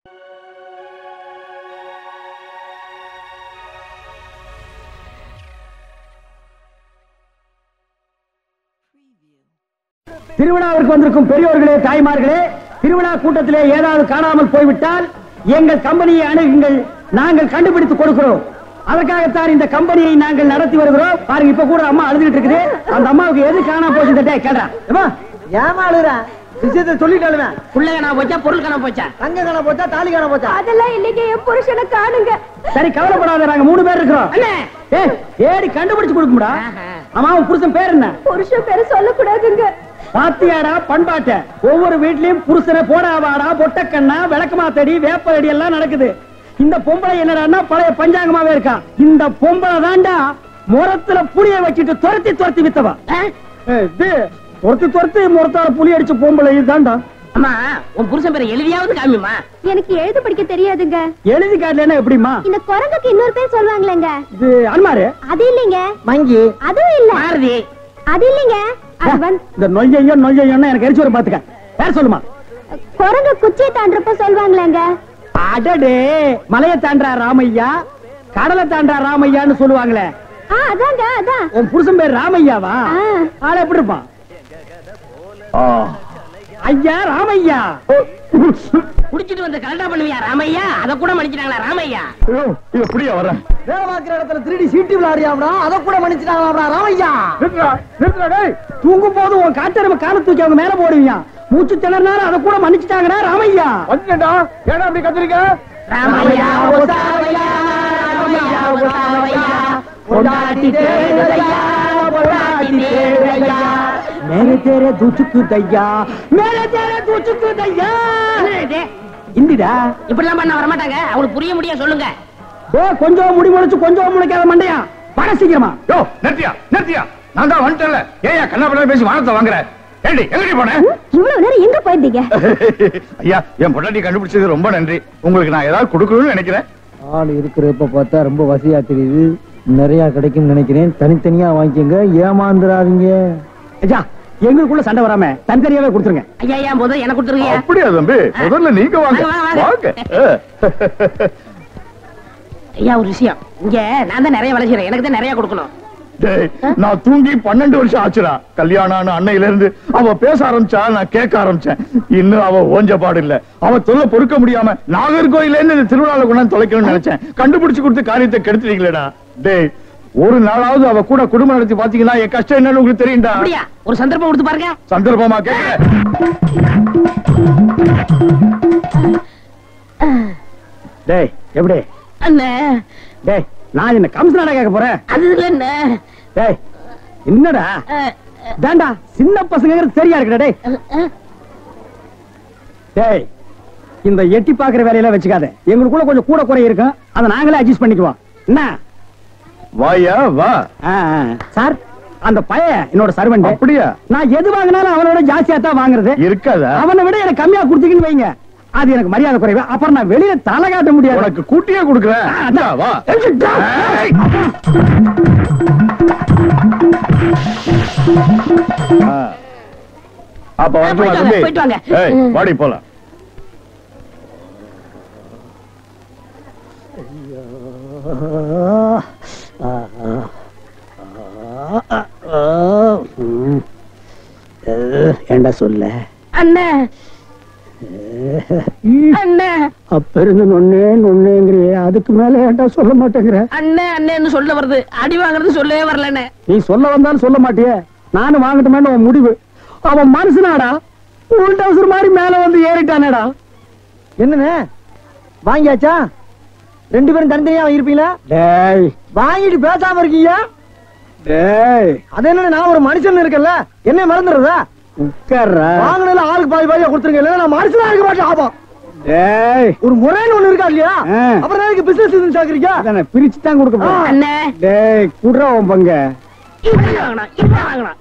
திருவிழாவிற்கு வந்திருக்கும் பெரியோர்களே, தாய்மார்களே, திருவிழா கூட்டத்திலே ஏதாவது காணாமல் போய்விட்டால் எங்கள் கம்பெனியை அணுகுங்கள், நாங்கள் கண்டுபிடித்து கொடுக்கிறோம். அதற்காகத்தான் இந்த கம்பெனியை நாங்கள் நடத்தி வருகிறோம். பாருங்க, இப்ப கூட அம்மா அழுதுட்டு இருக்குது. அந்த அம்மாவுக்கு எது காணாம போச்சு கேட்டா ஏமா அழுறா? விஷயத்தை சொல்லிட்டாலுமே புள்ள காணா போச்சா, பொருள் காணா போச்சா, தங்க காணா போச்சா, தாலி காணா போச்சா? அதெல்லாம் இல்லைங்க, என் புருஷனை காணுங்க. சரி, கவலைப்படாத, நாங்க 3 பேர் இருக்கிறோம். ஏடி கண்டுபிடிச்சு கொடுக்கும்டா. ஆமா, உன் புருஷன் பேர் என்ன? புருஷன் பேரு சொல்லக்கூடாதுங்க. பாத்தியாடா பண்பாட்ட, ஒவ்வொரு வீட்லயும் புருஷனை போடாவாடா, பொட்டக்கண்ணா, விளக்கமாத்தடி, வேப்படி எல்லாம் நடக்குது. இந்த பொம்பளை என்னடா பழைய பஞ்சாங்கமாவே இருக்கா. இந்த பொம்பளை தாண்டா முரத்துல புளிய வச்சுட்டு துரத்தி துரத்தி வித்தவா. துரத்தி முரத்தால புளி அடிச்ச பொம்பளை தாண்டா. அம்மா, உன் புருஷன் பேரை எழுதியாவது காமிமா. எனக்கு எழுத படிக்க தெரியாதுங்க. எழுதி காட்டலன்னா எப்படிமா? இந்த குரங்குக்கு இன்னொரு பேர் சொல்லுவாங்களேங்க. இது அன்மாரு. அது இல்லைங்க. மங்கி. அதுவும் இல்ல. மாருதி. அது இல்லைங்க. இந்த நொய்யையும் எனக்கு எரிச்சு வரும் பாத்துக்க. பேர் சொல்லுமா? குரங்கு குச்சியை தாண்டறப்ப சொல்லுவாங்களேங்க. அடடே, மலையை தாண்டா ராமையா, கடலை தாண்டா ராமையான்னு சொல்லுவாங்களே. அதாங்க, அதான். உன் புருஷன் பேர் ராமையாவா? ஆள எப்படி இருப்பான்? ஐயா ராமையா. குடிச்சிட்டு வந்து கலண்டா பண்ணுவியா ராமையா? அத கூட மன்னிச்சிட்டாங்களா ராமையா? எப்படியா வர? வேலை பார்க்கிற இடத்துல திருடி சீட்டு விளையாடியாம்டா, அதை கூட மன்னிச்சிட்டாங்களா ராமையா? தூங்கும் போது உன் காட்டெருமை கால தூக்கி அவங்க மேல போடுவீங்க. மூச்சு திணறினாலும் அதை கூட மன்னிச்சுட்டாங்கடா ராமையா. வந்துடா, ஏன்னா அப்படி கத்துறீங்க? ராமையா ஓசாவையா, ராமையா ஓசாவையா, பொண்டாட்டி தேவையா, பொண்டாட்டி தேவையா, மேலே தேரே தூச்சுக்கு தையா, மேலே தேரே தூச்சுக்கு தையா. இந்திடா இப்படிலாம் பண்ண வரமாட்டாங்க. அவங்களுக்கு புரிய முடியும் சொல்லுங்க. கொஞ்சம் முடி முளைச்சு கொஞ்சம் முளைக்காத மண்டையா, வர சீக்கிரமா. நிறுத்தியா, நான் தான் வந்துட்டேன்ல. ஏயா கண்ணாபண்ண பேசி வானத்தை வாங்குற? ஏண்டி எங்கடி போன? இவ்வளவு நேரம் எங்க போயிருந்தீங்க? ஐயா, என் பொண்டாட்டி கண்டுபிடிச்சது ரொம்ப நன்றி. உங்களுக்கு நான் ஏதாவது கொடுக்கணும்னு நினைக்கிறேன். ஆள் இருக்கிறப்ப பார்த்தா ரொம்ப வசதியா தெரியுது. நிறைய கிடைக்கும் நினைக்கிறேன். தனித்தனியா வாங்கிக்கங்க, ஏமாந்துடாதீங்க. ஐயா, எங்களுக்குள்ள சண்டை வராம தனித்தனியாவே கொடுத்துருங்க. ஐயா, ஏன் முதல்ல எனக்கு கொடுத்துருங்க. அப்படியா தம்பி? முதல்ல நீங்க வாங்க. வாங்க. ஐயா, ஒரு விஷயம். இங்க நான் தான் நிறைய வளர்ச்சிறேன், எனக்கு தான் நிறைய கொடுக்கணும். நான் தூங்கி 12 வருஷம் ஆச்சுடா. கல்யாணம் அன்னையில இருந்து அவ பேச ஆரம்பிச்சா, நான் கேட்க ஆரம்பிச்சேன். இன்னும் அவ ஓஞ்ச பாடு இல்ல. அவ தொல்லை பொறுக்க முடியாம நாகர்கோயில இருந்து திருவிழால கொண்டாந்து தொலைக்கணும்னு நினைச்சேன். கண்டுபிடிச்சு கொடுத்து காரியத்தை கெடுத்துட்டீங்களேடா. டேய், ஒரு நாளாவது அவ கூட குடும்பம் நடத்தி பாத்தீங்கன்னா என் கஷ்டம் என்னன்னு உங்களுக்கு தெரியும்டா. அப்படியா? ஒரு சந்தர்ப்பம் கொடுத்து பாருங்க. சந்தர்ப்பமா கேட்க? டேய், எப்படி அண்ணே? டேய், நான் என்ன கம்சனாடா கேட்க போறேன்? அது இல்ல என்ன? டேய், என்னடா தாண்டா சின்ன பசங்க சரியா இருக்குடா. டேய் டேய், இந்த எட்டி பாக்குற வேலையெல்லாம் வச்சுக்காத. எங்களுக்குள்ள கொஞ்சம் கூட குறை இருக்கும், அதை நாங்களே அட்ஜஸ்ட் பண்ணிக்குவோம். என்ன வாயா வா. சார், அந்த பையன் என்னோட சர்வெண்ட். அப்படியா? நான் எது வாங்கினாலும் அவனோட ஜாஸ்தியா தான் வாங்குறது. இருக்காதா? அவனை விட எனக்கு கம்மியா கொடுத்தீங்கன்னு வைங்க, அது எனக்கு மரியாதை குறைவு. அப்புறம் நான் வெளியில தலை காட்ட முடியாது. உனக்கு கூட்டியே கொடுக்குறேன். வா. அப்ப போயிட்டு வாங்க. வாடி போலாம். ஏண்டா சொல்ல அண்ணே? அண்ணே, அப்ப இருந்து நொன்னேங்கிறியே, அதுக்கு மேல ஏண்டா சொல்ல மாட்டேங்கிற? அண்ணே அண்ணேன்னு சொல்ல வருது, அடி வாங்குறது சொல்லவே வரலண்ணே. நீ சொல்ல வந்தாலும் சொல்ல மாட்டியே. நானும் வாங்கட்டுமேன்னு உன் முடிவு. அவன் மனுஷனாடா, உள்டவுசர் மாதிரி மேல வந்து ஏறிட்டானேடா. என்னண்ணே வாங்கியாச்சா? 2 பேரும் தனித்தனியா வாங்கிருப்பீங்களா? டேய், வாங்கிட்டு பேசாம இருக்கீங்க. டேய், அது என்ன, நான் ஒரு மனுஷன் இருக்கல, என்ன மறந்துடுறதா? உட்கார்றா. வாங்கினதுல ஆளுக்கு பாதி பாதியா கொடுத்துருங்க, இல்ல நான் மனுஷனா இருக்க மாட்டேன். ஆபம். டேய், ஒரு முறைன்னு ஒண்ணு இருக்கா இல்லையா? அப்புறம் எனக்கு பிசினஸ் சாக்குறீங்க. அதானே பிரிச்சு தான் கொடுக்க போறேன். அண்ணே, டேய், குடுறா உன் பங்க. இப்படி வாங்கணும், இப்படி வாங்கணும்.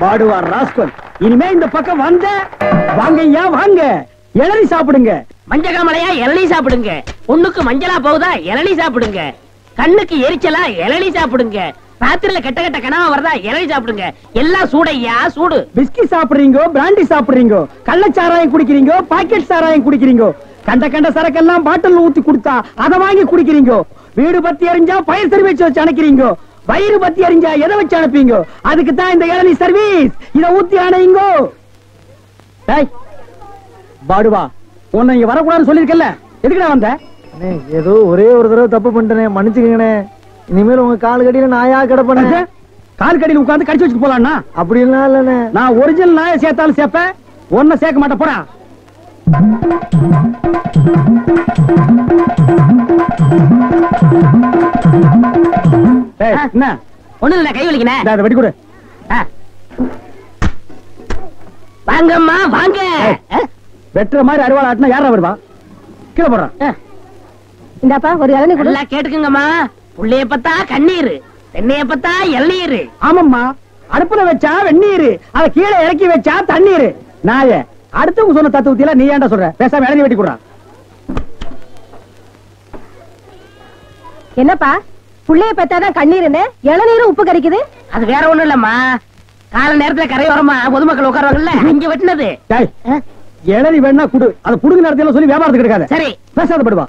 பாடுவார் ராஸ்கல். இனிமே இந்த பக்கம் வந்த வாங்கய்யா, வாங்க இளநீ சாப்பிடுங்க. மஞ்சள் காமலையா இளநீ சாப்பிடுங்க. பொண்ணுக்கு மஞ்சளா போகுதா இளநீ சாப்பிடுங்க. கண்ணுக்கு எரிச்சலா இளநீ சாப்பிடுங்க. ராத்திரில கெட்ட கெட்ட கனவா வரதா இளநீ சாப்பிடுங்க. எல்லாம் சூடையா சூடு. பிஸ்கி சாப்பிடுறீங்க, பிராண்டி சாப்பிடுறீங்க, கள்ளச்சாராயம் குடிக்கிறீங்க, பாக்கெட் சாராயம் குடிக்கிறீங்க, கண்ட கண்ட சரக்கெல்லாம் பாட்டில் ஊத்தி கொடுத்தா அதை வாங்கி குடிக்கிறீங்க. வீடு பத்தி எரிஞ்சா ஃபயர் சர்வீஸ் வச்சு அணைக்கிறீங்க. வயிறு பத்தி எரிஞ்சா எதை வச்சு அனுப்பீங்க? அதுக்கு தான் இந்த இளநீ சர்வீஸ். இத ஊத்தி அணையுங்க. டேய் பாடுவா, உன்னை இங்க வரக்கூடாதுன்னு சொல்லிருக்கல, எதுக்குடா வந்த? அண்ணே, ஏதோ ஒரே ஒரு தடவை தப்பு பண்ணிட்டேனே, மன்னிச்சுக்கங்கண்ணே. இனிமேல் உங்க கால் கடியில நாயா கிடப்பேன். கால் கடியில் உட்கார்ந்து கடிச்சு வச்சுட்டு போலாம்னா? அப்படி எல்லாம் இல்லண்ணே. நான் ஒரிஜினல் நாயை சேர்த்தாலும் சேர்ப்பேன், ஒன்ன சேர்க்க மாட்டேன். போடா. என்ன ஒண்ணு இல்ல, கை வலிக்கனே. வெடி கொடு. வாங்கம்மா வாங்க. வெட்டுற மாதிரி அருவாள் ஆட்டினா யாரா வருவா? கீழே போடுறான். இந்தாப்பா ஒரு இளநீ கொடு. நல்லா கேட்டுக்குங்கம்மா. புள்ளைய பத்தா கண்ணீர், தென்னைய பத்தா இளநீர். ஆமாம்மா, அடுப்புல வச்சா வெந்நீர், அத கீழே இறக்கி வச்சா தண்ணீர். நாய அடுத்தவங்க சொன்ன தத்துவத்தில நீ ஏன்டா சொல்ற? பேசாம இளநீ வெட்டி கொடுறா. என்னப்பா புள்ளைய பெத்தாதான் கண்ணீருன்னு இளநீரும் உப்பு கறிக்குது? அது வேற ஒண்ணும் இல்லம்மா, கால நேரத்துல கரையோரமா பொதுமக்கள் உட்காருவாங்கல்ல, அங்க வெட்டினது. டேய், இளநீ வேணா குடு, அத புடுங்க நேரத்துல சொல்லி வியாபாரத்துக்கு எடுக்காத. சரி பேசாத படுவா.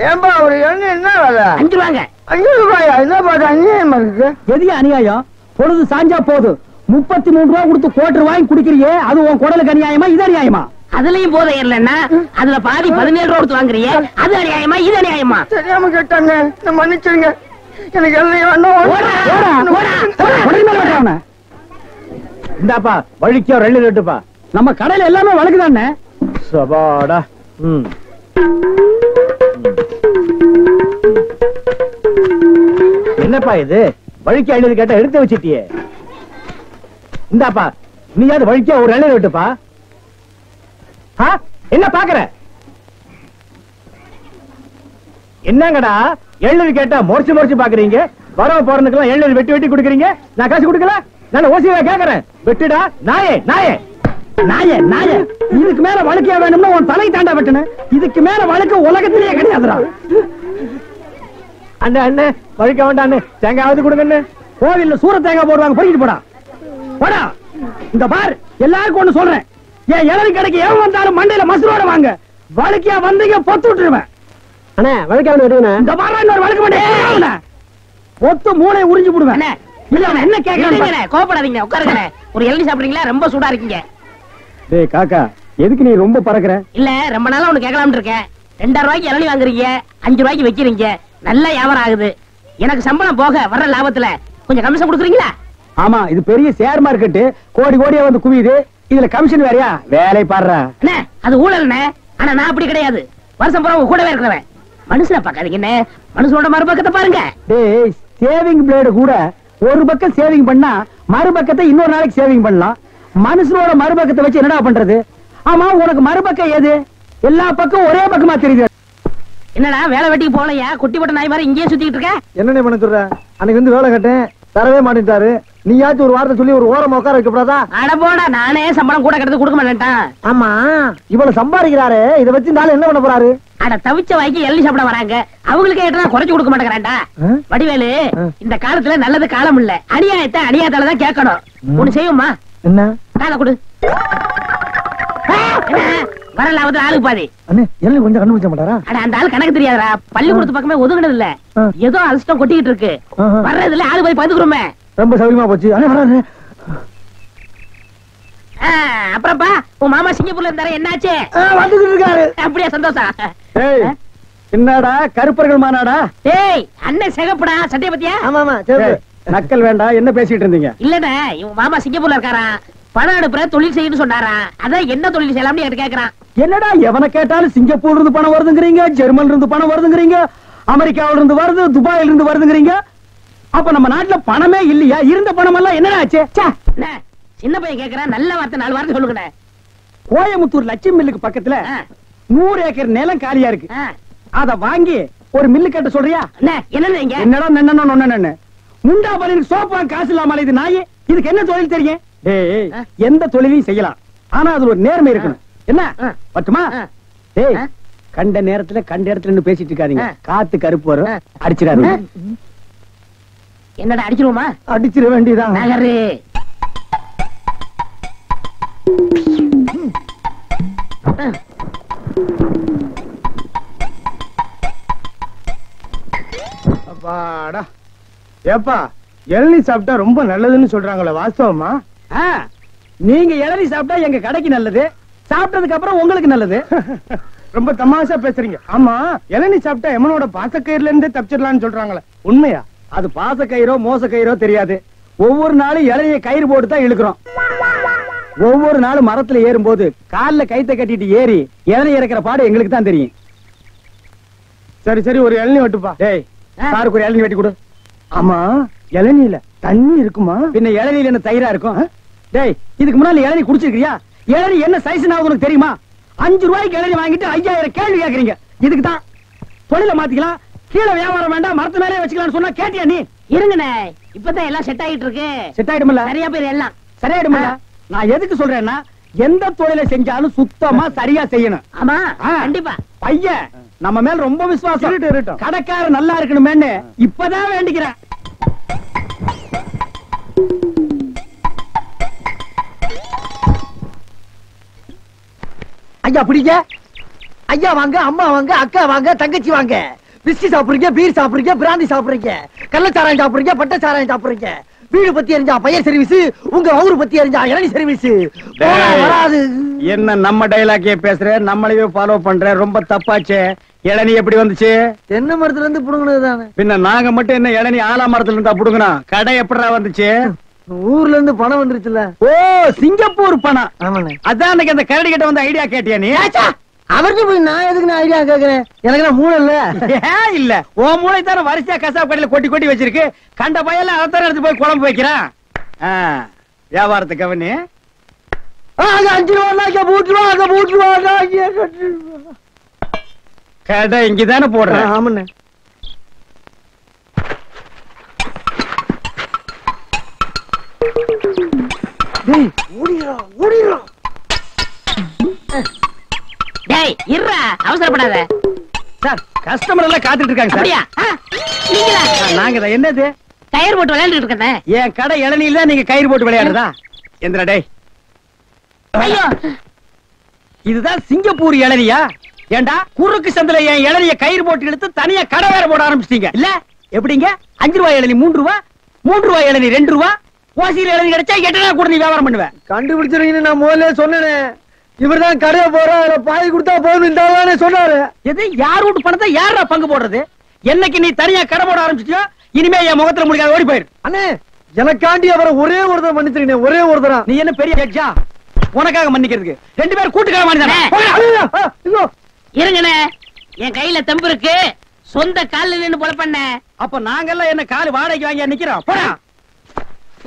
ஏன்பா ஒரு எண்ணெய் என்ன வேலை? 5 ரூபாங்க. 5 ரூபாயா? என்ன பாத்து அநியாயமா இருக்கு. எதிய அநியாயம்? பொழுது சாஞ்சா போதும் 33 ரூபாய் கொடுத்து கோட்டர் வாங்கி குடிக்கிறியே, அது உன் குடலுக்கு அநியாயமா இது அநியாயமா? அதுலயும் போதை இல்லன்னா அதுல பாதி 17 ரூபா கொடுத்து வாங்குறியே, அது அநியாயமா இது அநியாயமா? தெரியாம கேட்டாங்க, மன்னிச்சிருங்க. எனக்கு எல்லாம் இந்தாப்பா வழிக்கோ 2 ரெட்டுப்பா. நம்ம கடையில எல்லாமே வழக்குதானே. சபாடா. என்னப்பா இது வழிக்கு 50 கேட்டா எடுத்து வச்சிட்டியே. இந்தாப்பா நீயாவது வழிக்கோ ஒரு 2 ரெட்டுப்பா. என்ன பாக்குற? என்னங்கடா 7 கேட்டா முறைச்சு முறைச்சு பாக்குறீங்க? வரவ போறதுக்கெல்லாம் 7 வெட்டி வெட்டி குடுக்குறீங்க, நான் காசு கொடுக்கல. நான் ஓசியா கேக்குறேன். வெட்டுடா நாயே நாயே நாயே நாயே. இதுக்கு மேல வழக்கியா வேணும்னா உன் தலை தாண்டா வெட்டணும். இதுக்கு மேல வழக்கு உலகத்திலேயே கிடையாதுடா. அண்ணே அண்ணே வழிக்க வேண்டாம் அண்ணே, தேங்காவது கொடுங்க. கோவில்ல சூர தேங்காய் போடுவாங்க, பொறிக்கிட்டு போடா போடா. இந்த பார் எல்லாருக்கும் ஒண்ணு சொல்றேன், ஏன் இளநீ கடைக்கு எவன் வந்தாலும் மண்டையில மசுரோட வாங்க. வழக்கியா வந்தீங்க பொத்து விட்டுருவேன். அண்ணே வழக்கா இந்த பாரு இன்னொரு வழக்கு மாட்டேன், பொத்து மூளை உறிஞ்சு போடுவேன். என்ன கேட்கறீங்க? கோபப்படாதீங்க, உட்காருங்க. ஒரு இளநீ சாப்பிடுறீங்களா? ரொம்ப சூடா இருக்கீங்க. டேய் காக்கா, எதுக்கு நீ ரொம்ப பறக்குற? இல்ல ரொம்ப நாளா ஒண்ணு கேட்கலாம்னு இருக்கேன். 2 ரூபாய்க்கு இளநீ வாங்குறீங்க, 5 ரூபாய்க்கு வைக்கிறீங்க, நல்ல வியாபாரம் ஆகுது. எனக்கு சம்பளம் போக வர்ற லாபத்துல கொஞ்சம் கமிஷன் கொடுக்குறீங்களா? ஆமா, இது பெரிய ஷேர் மார்க்கெட், கோடி கோடியா வந்து குவியுது. இதுல கமிஷன் வேறையா? வேலை பாடுற. அண்ணே அது ஊழல்ண்ணே. ஆனா நான் அப்படி கிடையாது, வருஷம் பூரா உங்க கூடவே இருக்கிறவன். மனுஷனை பாக்காதீங்க, மனுஷனோட மறுபக்கத்தை பாருங்க. டேய், சேவிங் பிளேடு கூட ஒரு பக்கம் சேவிங் பண்ணா மறுபக்கத்தை இன்னொரு நாளைக்கு சேவிங் பண்ணலாம். மனுஷனோட மறுபக்கத்தை வச்சு என்னடா பண்றது? ஆமா, உனக்கு மறுபக்கம் ஏது? எல்லா பக்கம் ஒரே பக்கமா தெரியுது. என்னடா வேலை வெட்டிக்கு போலையா? குட்டி போட்ட நாய் மாதிரி இங்கேயே சுத்திட்டு இருக்க. என்னண்ணே பண்ண சொல்ற? அன்னைக்கு வந்து வேலை கட்டேன், தரவே மாட்டேன்ட்டாரு. நீயாச்சும் ஒரு வார்த்தை சொல்லி ஒரு ஓரம் உட்கார வைக்கப்படாதா? அட போடா, நானே சம்பளம் கூட கிடந்து கொடுக்க மாட்டேன்ட்டான். ஆமா, இவ்வளவு சம்பாதிக்கிறாரு, இதை வச்சு இந்த ஆளு என்ன பண்ண போறாரு? அட தவிச்ச வாய்க்கு எள்ளி சாப்பிட வராங்க, அவங்களுக்கே ஏற்றா குறைச்சு கொடுக்க மாட்டேங்கிறான்டா. வடிவேலு, இந்த காலத்துல நல்லது காலம் இல்ல, அநியாயத்தை அநியாயத்தாலதான் கேட்கணும். ஒண்ணு செய்யுமா? என்ன? காலை கொடு. வரல அவத்துல ஆளுக்கு பாதி. அண்ணே என்ன கொஞ்சம் கண்டுபிடிச்ச மாட்டாரா? அட அந்த ஆளு கணக்கு தெரியாதா, பள்ளிக்கூடத்து பக்கமே ஒதுங்கினது இல்ல, ஏதோ அலட்சம் கொட்டிக்கிட்டு இருக்கு. வர்றதுல ஆளு போய் பதுக்குறோமே. ரொம்ப சௌரியமா போச்சு. அண்ணே வராரு. அப்புறப்பா உன் மாமா சிங்கப்பூர்ல இருந்தாரு, என்னாச்சு? வந்துகிட்டு இருக்காரு. அப்படியே சந்தோஷம். என்னடா கருப்பர்கள் மாநாடா? டேய் அண்ணன் சிகப்புடா, சட்டைய பத்தியா? ஆமா ஆமா சரி. நக்கல் வேண்டாம், என்ன பேசிட்டு இருந்தீங்க? இல்லடா, இவன் மாமா சிங்கப்பூர்ல இருக்காராம், பணம் அனுப்புற தொழில் செய்யணும்னு சொன்னாராம். அதான் என்ன தொழில் செய்யலாம்னு என்கிட்ட கேக்குறான். என்னடா எவனை கேட்டாலும் சிங்கப்பூர்ல இருந்து பணம் வருதுங்கிறீங்க, ஜெர்மன்ல இருந்து பணம் வருதுங்கிறீங்க, அமெரிக்காவில இருந்து வருது, துபாயில இருந்து வருதுங்கிறீங்க. அப்ப நம்ம நாட்டுல பணமே இல்லையா? இருந்த பணம் எல்லாம் என்னடா ஆச்சு? சின்ன பையன் கேக்குறான், நல்ல வார்த்தை 4 வார்த்தை சொல்லுங்க. கோயமுத்தூர் லட்சுமி மில்லுக்கு பக்கத்துல 100 ஏக்கர் நிலம் காலியா இருக்கு. அத வாங்கி ஒரு மில்லு கட்ட சொல்றியா? என்னடா நன்னன்னு முண்டா பலின் சோப்பா காசு இல்லாம இது நாயே. இதுக்கு என்ன தொழில் தெரியும்? டேய், எந்த தொழிலையும் செய்யலாம், ஆனா அதுல ஒரு நேர்மை இருக்கணும். என்ன பட்டுமா? டேய், கண்ட நேரத்துல கண்ட இடத்துல நின்னு பேசிட்டு இருக்காதீங்க. காத்து கருப்பு வரும், அடிச்சிடாரு. என்னடா அடிச்சிருவோமா? அடிச்சிட வேண்டியதான். நகரு. அப்பாடா. ஏப்பா இளநீ சாப்பிட்டா ரொம்ப நல்லதுன்னு சொல்றாங்களே, வாஸ்தவமா? நீங்க இளநீ சாப்பிட்டா எங்க கடைக்கு நல்லது, சாப்பிட்டதுக்கு அப்புறம் உங்களுக்கு நல்லது. ரொம்ப தமாஷா பேசுறீங்க. ஆமா, இளநீ சாப்பிட்டா எமனோட பாசக்கயிறுல இருந்தே தப்பிச்சிடலாம்னு சொல்றாங்களே, உண்மையா? அது பாச கயிறோ மோச கயிறோ தெரியாது. ஒவ்வொரு நாளும் இளநிய கயிறு போட்டு தான் இழுக்கிறோம். ஒவ்வொரு நாளும் மரத்துல ஏறும்போது கால்ல கைத்த கட்டிட்டு ஏறி இளநீ இறக்கிற பாடு எங்களுக்கு தான் தெரியும். சரி சரி, ஒரு இளநீ வெட்டுப்பா. டேய், சாருக்கு ஒரு இளநீ வெட்டி கொடு. ஆமா, இளநீல தண்ணி இருக்குமா? பின்ன இளநீல என்ன தயிரா இருக்கும்? டேய், இதுக்கு முன்னாடி இளநீ குடிச்சிருக்கியா? இளநீ என்ன சைஸ் ஆகுது உனக்கு தெரியுமா? 5 ரூபாய்க்கு இளநீ வாங்கிட்டு 5000 கேள்வி கேக்குறீங்க. இதுக்கு தான் தொழில மாத்திக்கலாம், கீழே வியாபாரம் வேண்டாம், மரத்து மேலே வச்சுக்கலாம்னு சொன்னா கேட்டியா நீ? இருங்கண்ணே, இப்பதான் எல்லாம் செட் ஆகிட்டு இருக்கு. செட் ஆயிடுமில்ல? சரியா பேர் எல்லாம் சரியாயிடுமில்ல? நான் எதுக்கு சொல்றேன்னா, எந்த தொழிலை செஞ்சாலும் சுத்தமா சரியா செய்யணும். ஆமா, கண்டிப்பா. பையன் நம்ம மேல ரொம்ப விசுவாசம். இருக்கட்டும். கடைக்காரர் நல்லா இருக்கணுமேன்னு இப்பதான் வேண்டிக்கிறேன். ஐயா பிடிங்க. ஐயா வாங்க, அம்மா வாங்க, அக்கா வாங்க, தங்கச்சி வாங்க. விஸ்கி சாப்பிடுறீங்க, பீர் சாப்பிடுறீங்க, பிராந்தி சாப்பிடுறீங்க, கள்ளச்சாராயம் சாப்பிடுறீங்க, பட்ட சாராயம் சாப்பிடுறீங்க. வீடு பத்தி எரிஞ்சா பையன் சர்வீஸ், உங்க ஊரு பத்தி எரிஞ்சா இளநீ சர்வீஸ். வராது. என்ன நம்ம டைலாக்கே பேசுற, நம்மளையே ஃபாலோ பண்ற, ரொம்ப தப்பாச்சே. இளநீ எப்படி வந்துச்சு? தென்னை மரத்துல இருந்து புடுங்கினது தானே. பின்ன நாங்க மட்டும் என்ன இளநீ ஆலா மரத்துல இருந்தா புடுங்கணும்? கடை எப்படிடா வந்துச்சு? ஊர்ல இருந்து பணம் வந்துருச்சுல. ஓ, சிங்கப்பூர் பணம். ஆமாண்ணே. அதான் அன்னைக்கு அந்த கரடி கிட்ட வந்து ஐடியா கேட்டியா நீ? அவருக்கு போய் நான் எதுக்கு நான் ஐடியா கேக்குறேன்? எனக்கு நான் மூளை இல்ல. ஏன் இல்ல? உன் மூளை தான வரிசையா கசாப் கடையில கொட்டி கொட்டி வச்சிருக்கு. கண்ட பையெல்லாம் அதைத்தான எடுத்து போய் குழம்பு வைக்கிறான். வியாபாரத்தை கவனி. அங்க 5 ரூபா அங்க போட்டுருவா, அங்க போட்டுருவா. கடை இங்கதானே போடுறேன். ஆமாண்ணே. டேய், இருடா, அவசரப்படாத. சார், கஸ்டமர் எல்லாம் காத்துட்டு இருக்காங்க சார். அப்படியா? நீங்களா? நாங்க தான். என்னது? கயிறு போட்டு விளையாண்டுட்டு இருக்கேன். என் கடை இளநீல தான் நீங்க கயிறு போட்டு விளையாடுறதா? எந்திரா டேய். ஐயோ, இதுதான் சிங்கப்பூர் இளநியா? ஏண்டா குறுக்கு சந்தில என் இளநிய கயிறு போட்டு இழுத்து தனியா கடை வேற போட ஆரம்பிச்சிட்டீங்க இல்ல? எப்படிங்க? 5 ரூபாய் இளநீ 3 ரூபா, 3 ரூபாய் இளநீ 2 ரூபா, ஓசியில இளநீ கிடைச்சா 8 நாள் கூட நீ வியாபாரம் பண்ணுவேன். கண்டுபிடிச்சிருக்கீங்க. நான் முதல்ல சொன்னேனே, இவர்தான் கடையை போற பாய் கொடுத்தா போதும் சொன்னாரு. எது? யார் வீட்டு பணத்தை யாரா பங்கு போடுறது? என்னைக்கு நீ தனியா கடை போட ஆரம்பிச்சிட்டியோ, இனிமே என் முகத்துல முடிக்காத, ஓடி போயிரு. அண்ணே, எனக்காண்டி அவரை ஒரே ஒருத்தர் மன்னிச்சிருக்கீங்க, ஒரே ஒருத்தரா. நீ என்ன பெரிய ஜட்ஜா? உனக்காக மன்னிக்கிறதுக்கு 2 பேர் கூட்டுக்கார மனிதனா? இருங்கண்ணே, என் கையில தெம்பு இருக்கு. சொந்த கால்ல நின்னு போல பண்ண. அப்ப நாங்கெல்லாம் என்ன கால் வாடகைக்கு வாங்கி நிக்கிறோம்? போடா.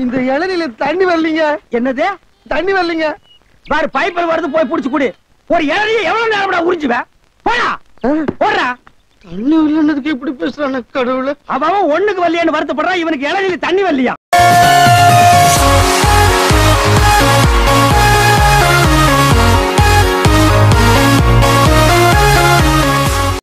இந்த இளநில தண்ணி வரலீங்க. என்னது? தண்ணி வரலீங்க. பாரு, பைப்பில் வருது, போய் புடிச்சு குடி. ஒரு இளநிய எவ்வளவு நேரம் உறிஞ்சுவேன்? போடா, போடுறா. தண்ணி வரலன்னதுக்கு எப்படி பேசுறானே கடவுளே. அவன் ஒண்ணுக்கு வரலையான்னு வருத்தப்படுறான். இவனுக்கு இளநில தண்ணி வரலையா?